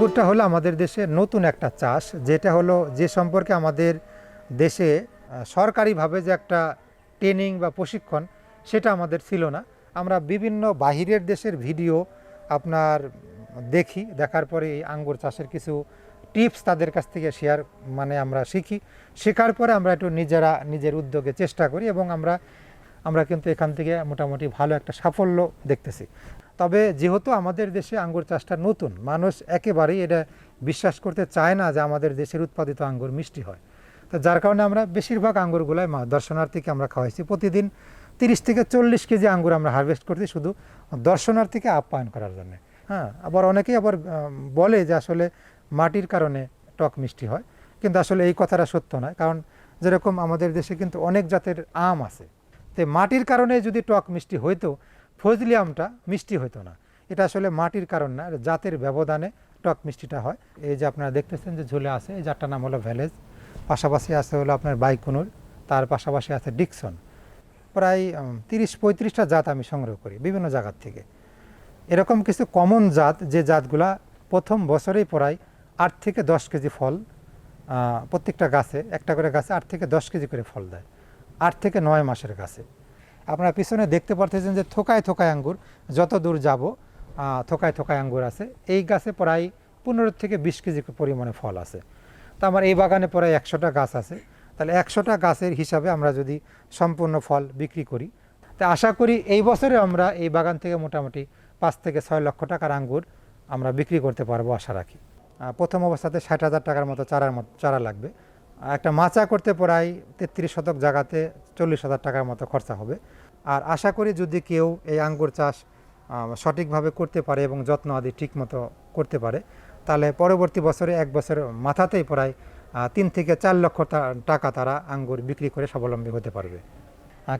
আঙ্গুরটা হলো আমাদের দেশে নতুন একটা চাষ, যেটা হলো যে সম্পর্কে আমাদের দেশে সরকারিভাবে যে একটা ট্রেনিং বা প্রশিক্ষণ সেটা আমাদের ছিল না। আমরা বিভিন্ন বাহিরের দেশের ভিডিও আপনার দেখি, দেখার পরে এই আঙ্গুর চাষের কিছু টিপস তাদের কাছ থেকে শেয়ার আমরা শিখি। শেখার পরে আমরা একটু নিজের উদ্যোগে চেষ্টা করি এবং আমরা কিন্তু এখান থেকে মোটামুটি ভালো একটা সাফল্য দেখতেছি। তবে যেহেতু আমাদের দেশে আঙ্গুর চাষটা নতুন, মানুষ একেবারেই এটা বিশ্বাস করতে চায় না যে আমাদের দেশের উৎপাদিত আঙ্গুর মিষ্টি হয়। তো যার কারণে আমরা বেশিরভাগ আঙ্গুরগুলাই দর্শনার্থীকে আমরা খাওয়াইছি। প্রতিদিন 30 থেকে 40 কেজি আঙ্গুর আমরা হারভেস্ট করছি শুধু দর্শনার্থীকে আপ্যায়ন করার জন্য। হ্যাঁ, আবার অনেকেই বলে যে আসলে মাটির কারণে টক মিষ্টি হয়, কিন্তু আসলে এই কথাটা সত্য নয়। কারণ যেরকম আমাদের দেশে কিন্তু অনেক জাতের আম আছে, তো মাটির কারণে যদি টক মিষ্টি হইতো, ফজলি আমটা মিষ্টি হইতো না। এটা আসলে মাটির কারণ না, জাতের ব্যবধানে টক মিষ্টিটা হয়। এই যে আপনারা দেখতেছেন যে ঝুলে আছে, এই জাতটার নাম হলো ভ্যালেজ, পাশাপাশি আছে হলো আপনার বাইকুনুর, তার পাশাপাশি আছে ডিকসন। প্রায় 30-35টা জাত আমি সংগ্রহ করি বিভিন্ন জায়গার থেকে। এরকম কিছু কমন জাত, যে জাতগুলা প্রথম বছরেই প্রায় 8 থেকে 10 কেজি ফল, প্রত্যেকটা গাছে একটা করে গাছে 8 থেকে 10 কেজি করে ফল দেয় 8 থেকে 9 মাসের গাছে। আপনারা পিছনে দেখতে পারতেছেন যে থোকায় থোকায় আঙ্গুর, যত দূর যাব থোকায় থোকায় আঙ্গুর আছে। এই গাছে প্রায় 15 থেকে 20 কেজি পরিমাণে ফল আছে। তো আমার এই বাগানে প্রায় 100টা গাছ আছে। তাহলে 100টা গাছের হিসাবে আমরা যদি সম্পূর্ণ ফল বিক্রি করি, তা আশা করি এই বছরে আমরা এই বাগান থেকে মোটামুটি 5 থেকে 6 লক্ষ টাকার আঙ্গুর আমরা বিক্রি করতে পারবো আশা রাখি। প্রথম অবস্থাতে 60,000 টাকার মতো চারা লাগবে। একটা মাচা করতে প্রায় 33 শতক জায়গাতে 40,000 টাকার মতো খরচা হবে। আর আশা করি যদি কেউ এই আঙ্গুর চাষ সঠিকভাবে করতে পারে এবং যত্ন আদি ঠিক মতো করতে পারে, তাহলে পরবর্তী বছরে 1 বছর মাথাতেই প্রায় 3 থেকে 4 লক্ষ টাকা তারা আঙ্গুর বিক্রি করে স্বাবলম্বী হতে পারবে।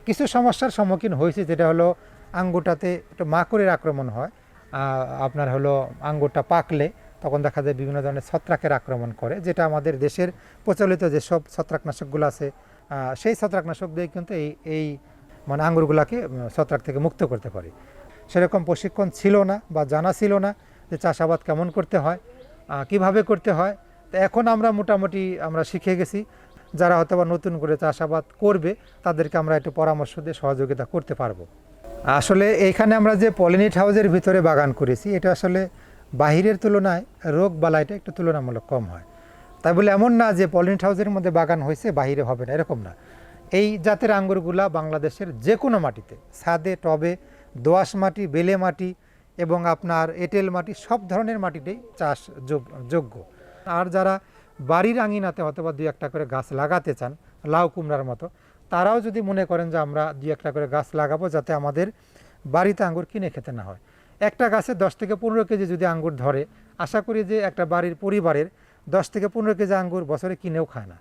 কিছু সমস্যার সম্মুখীন হয়েছে, যেটা হলো আঙ্গুরটাতে একটু মাকড়ের আক্রমণ হয়। আপনার হলো আঙ্গুরটা পাকলে তখন দেখা যায় বিভিন্ন ধরনের ছত্রাকের আক্রমণ করে, যেটা আমাদের দেশের প্রচলিত যেসব ছত্রাকনাশকগুলো আছে সেই ছত্রাকনাশক দিয়ে কিন্তু এই আঙ্গুরগুলাকে ছত্রাক থেকে মুক্ত করতে পারি। সেরকম প্রশিক্ষণ ছিল না বা জানা ছিল না যে চাষাবাদ কেমন করতে হয়, কিভাবে করতে হয়। তো এখন আমরা মোটামুটি শিখে গেছি। যারা হয়তো বা নতুন করে চাষাবাদ করবে তাদেরকে আমরা একটু পরামর্শ দিয়ে সহযোগিতা করতে পারবো। আসলে এইখানে আমরা যে পলিনেট হাউসের ভিতরে বাগান করেছি, এটা আসলে বাহিরের তুলনায় রোগ বালাইটা একটু তুলনামূলক কম হয়। তাই বলে এমন না যে পলিনেট হাউসের মধ্যে বাগান হয়েছে বাহিরে হবে না, এরকম না। এই জাতের আঙ্গুরগুলা বাংলাদেশের যে কোনো মাটিতে, ছাদে, টবে, দোআঁশ মাটি, বেলে মাটি এবং আপনার এঁটেল মাটি, সব ধরনের মাটিতেই চাষ যোগ্য। আর যারা বাড়ির আঙিনাতে অথবা 2-1টা করে গাছ লাগাতে চান, লাউ কুমড়ার মতো, তারাও যদি মনে করেন যে আমরা 2-1টা করে গাছ লাগাবো যাতে আমাদের বাড়িতে আঙ্গুর কিনে খেতে না হয়। একটা গাছে 10 থেকে 15 কেজি যদি আঙ্গুর ধরে, আশা করি যে একটা বাড়ির পরিবারের 10 থেকে 15 কেজি আঙ্গুর বছরে কিনেও খায় না।